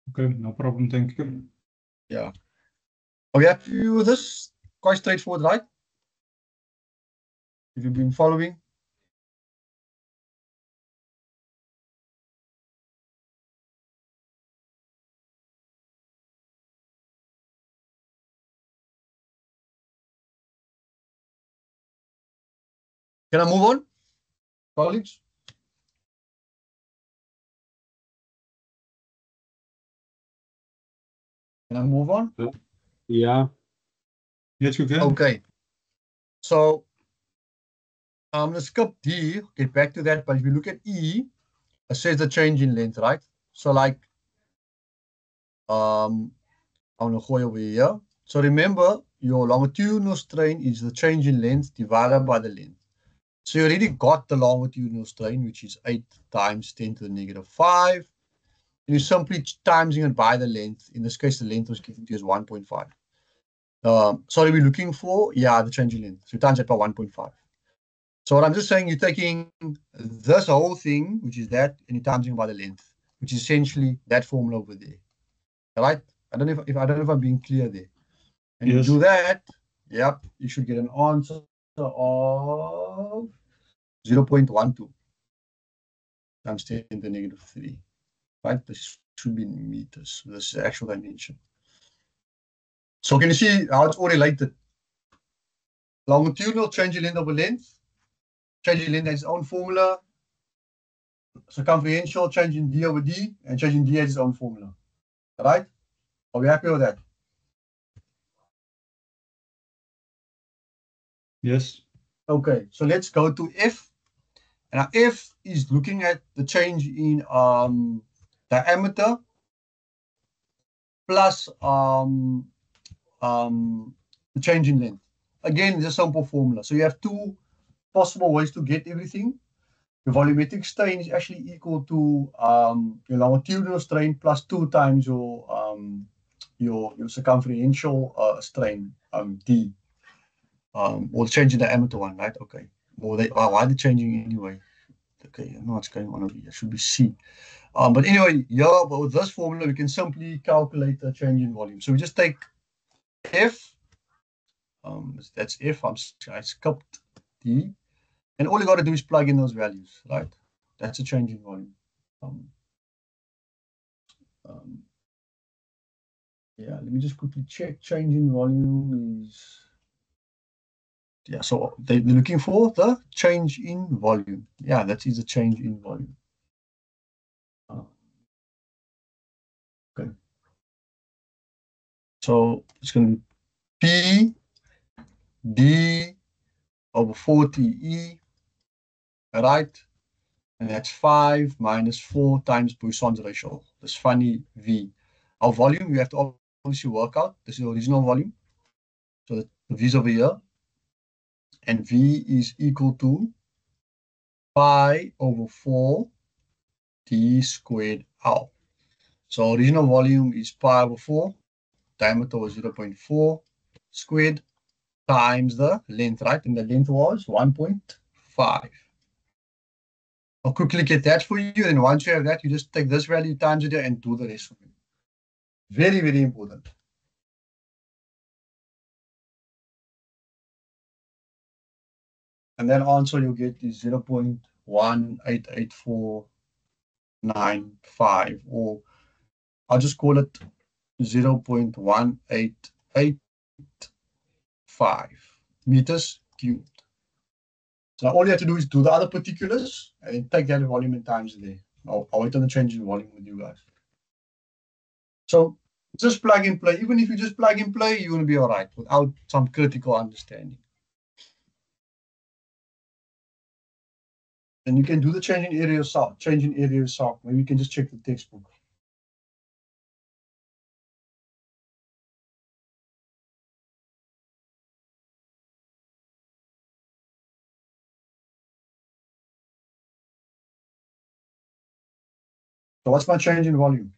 Okay, no problem. Thank you. Yeah. Are we happy with this? Quite straightforward, right? If you've been following. Can I move on, colleagues? Can I move on? Yeah. Yes, you can. Okay. So I'm going to skip D, get back to that. But if you look at E, it says the change in length, right? So like, I'm going to go over here. So remember, your longitudinal strain is the change in length divided by the length. So you already got the longitudinal strain, which is 8 times 10 to the negative 5. And you're simply timesing it by the length. In this case, the length was given to you as 1.5. Sorry, we're looking for, the change in length. So you times it by 1.5. So what I'm just saying, you're taking this whole thing, which is that, and you're timesing by the length, which is essentially that formula over there. All right? I don't know if I'm being clear there. And Yes. you do that, you should get an answer of 0.12 times 10 to the negative 3. Right? This should be in meters. This is the actual dimension. So can you see how it's all related? Longitudinal change in length over length. Change in length has its own formula. Circumferential change in D over D, and change in D has its own formula. All right? Are we happy with that? Yes. Okay, so let's go to F. And now F is looking at the change in diameter plus the change in length. Again, it's a simple formula. So you have two possible ways to get everything. The volumetric strain is actually equal to your longitudinal strain plus 2 times your circumferential strain, D. Or change in the diameter one, right? Okay. Or why are they changing anyway? Okay, I know what's going on over here. It should be C. But anyway, but with this formula, we can simply calculate the change in volume. So we just take F. That's F. I skipped D. And all you got to do is plug in those values, right? That's a change in volume. Let me just quickly check. Change in volume is... so they're looking for the change in volume. Yeah, that is a change in volume. Okay. So it's going to be P D over 40E, right? And that's 5 minus 4 times Poisson's ratio, this funny V. Our volume, you have to obviously work out. This is the original volume. So the V is over here. And V is equal to pi over 4 D squared L. So original volume is pi over 4. Diameter was 0.4 squared times the length, right? And the length was 1.5. I'll quickly get that for you. And once you have that, you just take this value times it and do the rest for me. Very, very important. And that answer you get is 0.1884 0.195, or I'll just call it 0.1885 meters cubed. So all you have to do is do the other particulars and then take that volume and times there. I'll wait on the change in volume with you guys. So just plug and play. Even if you just plug and play, you're going to be all right without some critical understanding. And you can do the change in area yourself. Maybe you can just check the textbook. So what's my change in volume?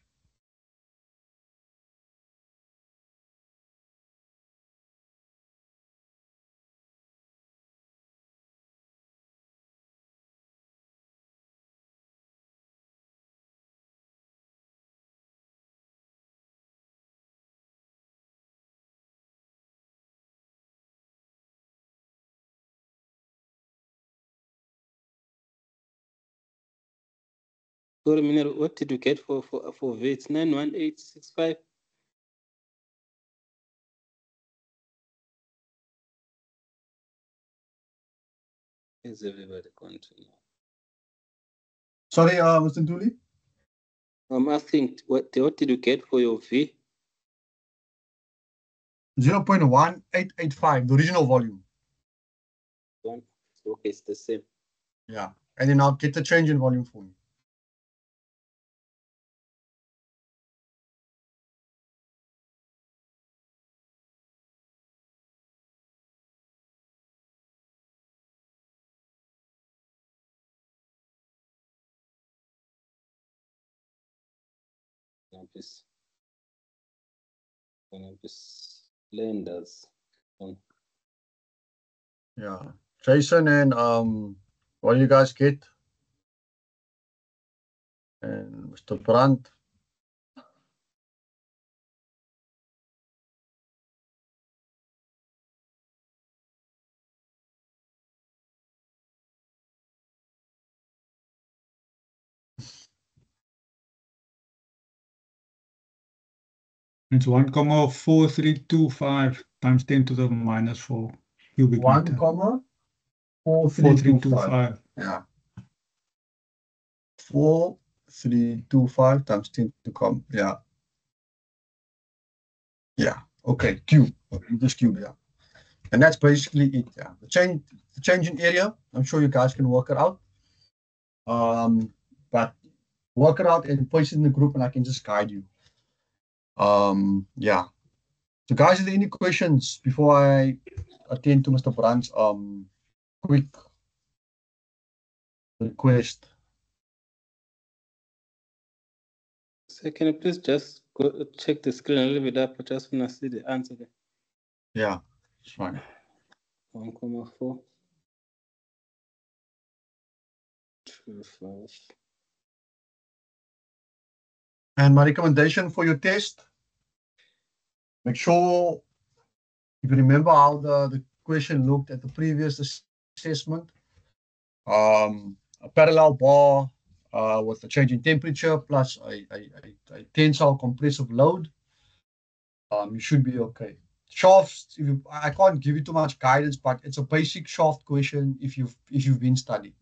Sorry, Minero, what did you get for V? It's 91865. Is everybody going to know? Sorry, Mr. Dooley? I'm asking, what did you get for your V? 0.1885, the original volume. Okay, it's the same. Yeah, and then I'll get the change in volume for you. Lenders. Yeah, Jason and what do you guys get? And Mr. Brandt. It's 1,4325 times 10 to the minus 4 cubic meter. 1,4325. Yeah. 4325 times 10 to come. Yeah. Yeah. Okay. Cube. Just cube. Yeah. And that's basically it. Yeah. The change in area. I'm sure you guys can work it out. But work it out and place it in the group, and I can just guide you. Yeah. So, guys, are there any questions before I attend to Mr. Brandt's quick request? So can you please just go check the screen a little bit up? I just want to see the answer there. Yeah, it's fine. 1,425. And my recommendation for your test, make sure if you remember how the question looked at the previous assessment, a parallel bar with a change in temperature plus a tensile compressive load, you should be okay. Shafts, I can't give you too much guidance, but it's a basic shaft question if you've been studying.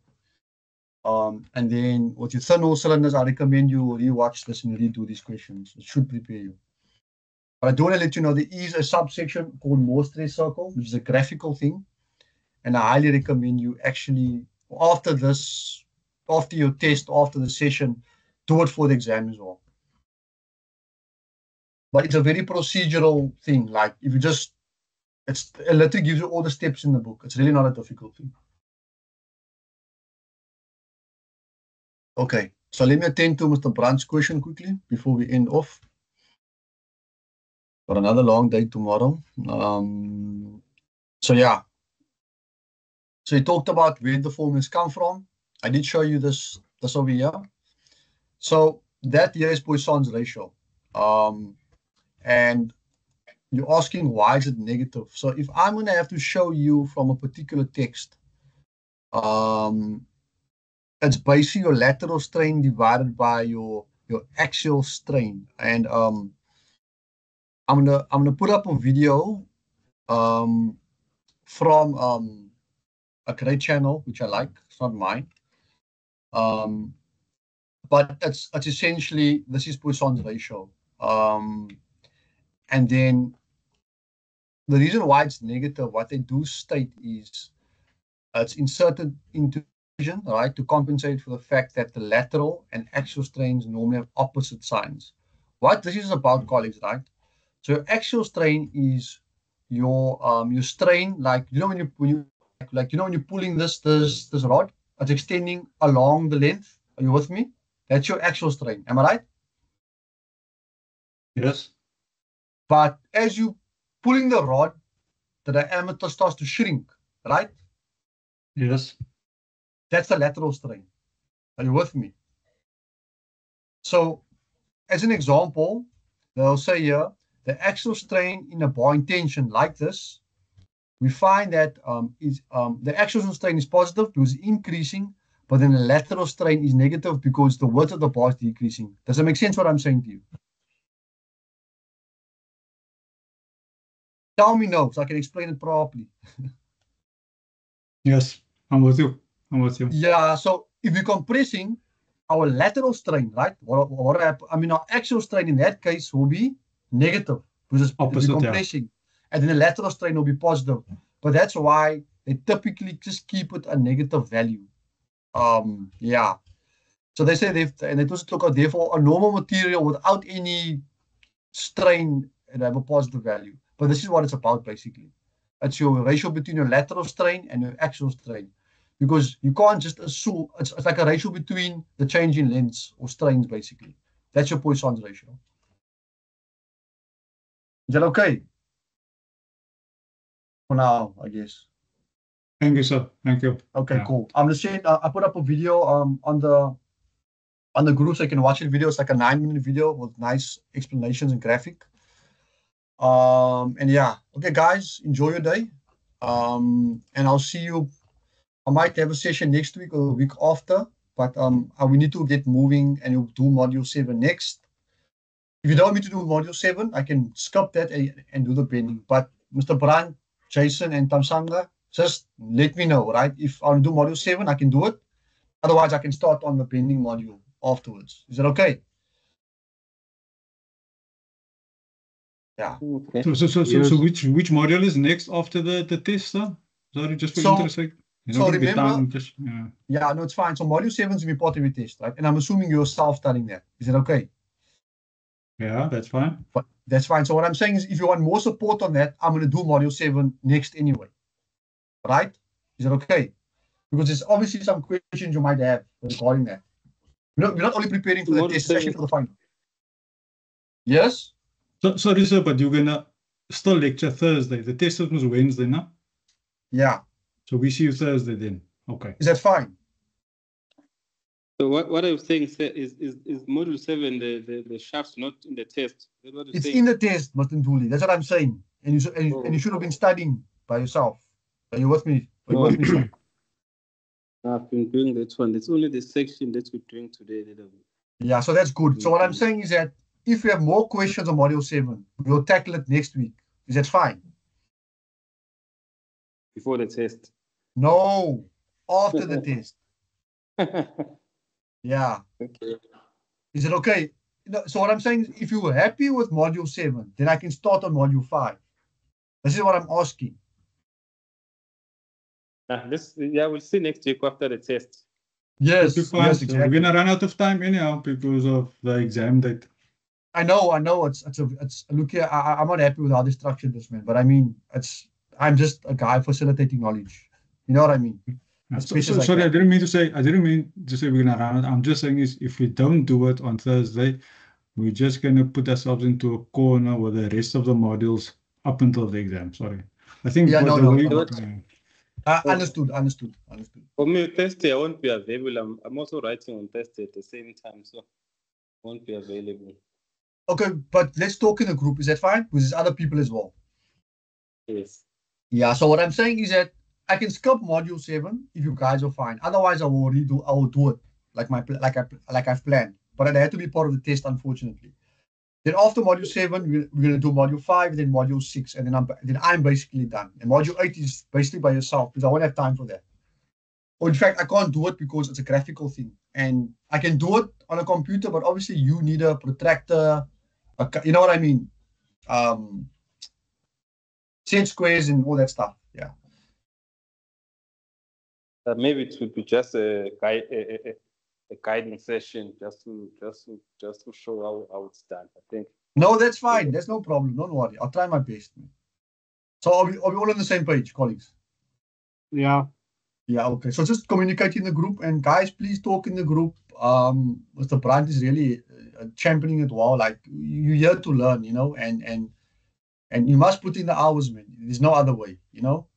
And then with your thin wall cylinders, I recommend you rewatch this and redo these questions. It should prepare you. But I do want to let you know there is a subsection called Mohr stress circle, which is a graphical thing. And I highly recommend you actually, after your test, after the session, do it for the exam as well. But it's a very procedural thing. Like if you just, it literally gives you all the steps in the book. It's really not a difficult thing. Okay, so let me attend to Mr. Brandt's question quickly before we end off. Got another long day tomorrow. So yeah. So he talked about where the formulas come from. I did show you this over here. So that here is Poisson's ratio. And you're asking why is it negative? So if I'm going to have to show you from a particular text, it's basically your lateral strain divided by your axial strain. And I'm gonna put up a video from a great channel which I like. It's not mine. But it's essentially, this is Poisson's ratio. And then the reason why it's negative, what they do state is it's inserted into equation, right, to compensate for the fact that the lateral and axial strains normally have opposite signs. What this is about, colleagues, right? So your axial strain is your strain, like when you're pulling this rod, it's extending along the length. Are you with me? That's your axial strain. Am I right? Yes. But as you pulling the rod, the diameter starts to shrink, right? Yes. That's the lateral strain. Are you with me? So, as an example, they'll say here, the axial strain in a bar in tension like this, we find that the axial strain is positive because it's increasing, but then the lateral strain is negative because the width of the bar is decreasing. Does it make sense what I'm saying to you? Tell me no, so I can explain it properly. Yes, I'm with you. Yeah, so if we're compressing, our lateral strain, right? Our axial strain in that case will be negative because we're compressing, and then the lateral strain will be positive. But that's why they typically just keep it a negative value. Yeah. So they say and they also look at therefore a normal material without any strain and have a positive value. But this is what it's about basically. It's your ratio between your lateral strain and your axial strain. Because you can't just assume it's like a ratio between the change in lengths or strains, basically. That's your Poisson's ratio. Is that okay? For now, I guess. Thank you, sir. Thank you. Okay, cool. I'm gonna say I put up a video on the group so you can watch the video. It's like a 9-minute video with nice explanations and graphic. And yeah, okay, guys, enjoy your day. And I'll see you. I might have a session next week or the week after, but we need to get moving and you'll do module 7 next. If you don't want me to do module 7, I can skip that and do the bending. But Mr. Brand, Jason, and Tamsanga, just let me know, right? If I want to do module 7, I can do it. Otherwise, I can start on the bending module afterwards. Is that okay? Yeah. Okay. So which module is next after the test, sir? Sorry, just for interest sake. So remember, yeah, no, it's fine. So module 7 is going to be part of your test, right? And I'm assuming you're self-studying that. Is that okay? Yeah, that's fine. But that's fine. So what I'm saying is, if you want more support on that, I'm going to do module 7 next anyway. Right? Is that okay? Because there's obviously some questions you might have regarding that. We're not only preparing for the test, especially for the final. Yes? Sorry, sir, but you're going to still lecture Thursday. The test was Wednesday, no? Yeah. So we see you Thursday then. Okay. Is that fine? So what I'm saying is module 7 the shafts not in the test? It's in the test, Mr. Nduli. That's what I'm saying. And you should have been studying by yourself. Are you with me? Are you with me, sir? I've been doing that one. It's only the section that we're doing today. Yeah, so that's good. So what I'm saying is that if you have more questions on module 7, we'll tackle it next week. Is that fine? Before the test? No, after the test. Yeah. Okay. Is it okay? So what I'm saying is, if you're happy with module 7, then I can start on module 5. This is what I'm asking. We'll see next week after the test. Yes, yes, exactly. We're gonna run out of time anyhow because of the exam date. I know. It's look here. I'm not happy with how they structured this, man. But I mean, I'm just a guy facilitating knowledge. You know what I mean? Sorry, I didn't mean to say we're gonna run out. I'm just saying is if we don't do it on Thursday, we're just gonna put ourselves into a corner with the rest of the modules up until the exam. Sorry, I think. Yeah, Understood. For me, Thursday I won't be available. I'm also writing on Thursday at the same time, so I won't be available. Okay, but let's talk in a group. Is that fine? Because there's other people as well. Yes. Yeah. So what I'm saying is that I can skip module 7 if you guys are fine. Otherwise, I will do it like I've planned. But it had to be part of the test, unfortunately. Then after module 7, we're gonna do module 5, then module 6, and then I'm basically done. And module 8 is basically by yourself because I won't have time for that. Or in fact, I can't do it because it's a graphical thing, and I can do it on a computer, but obviously you need a protractor. You know what I mean? Set squares and all that stuff. Yeah. Maybe it would be just a guidance session, just to show how it's done. I think. No, that's fine. There's no problem. Don't worry. I'll try my best. So are we all on the same page, colleagues? Yeah. Yeah. Okay. So just communicate in the group, and guys, please talk in the group. Mr. Brandt is really championing it well. Like you're here to learn, you know, and you must put in the hours, man. There's no other way, you know.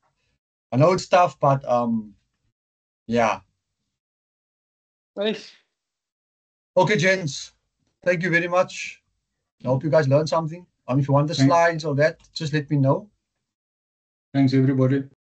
I know it's tough, but yeah. Nice. Okay, gents. Thank you very much. I hope you guys learned something. If you want the slides or that, just let me know. Thanks, everybody.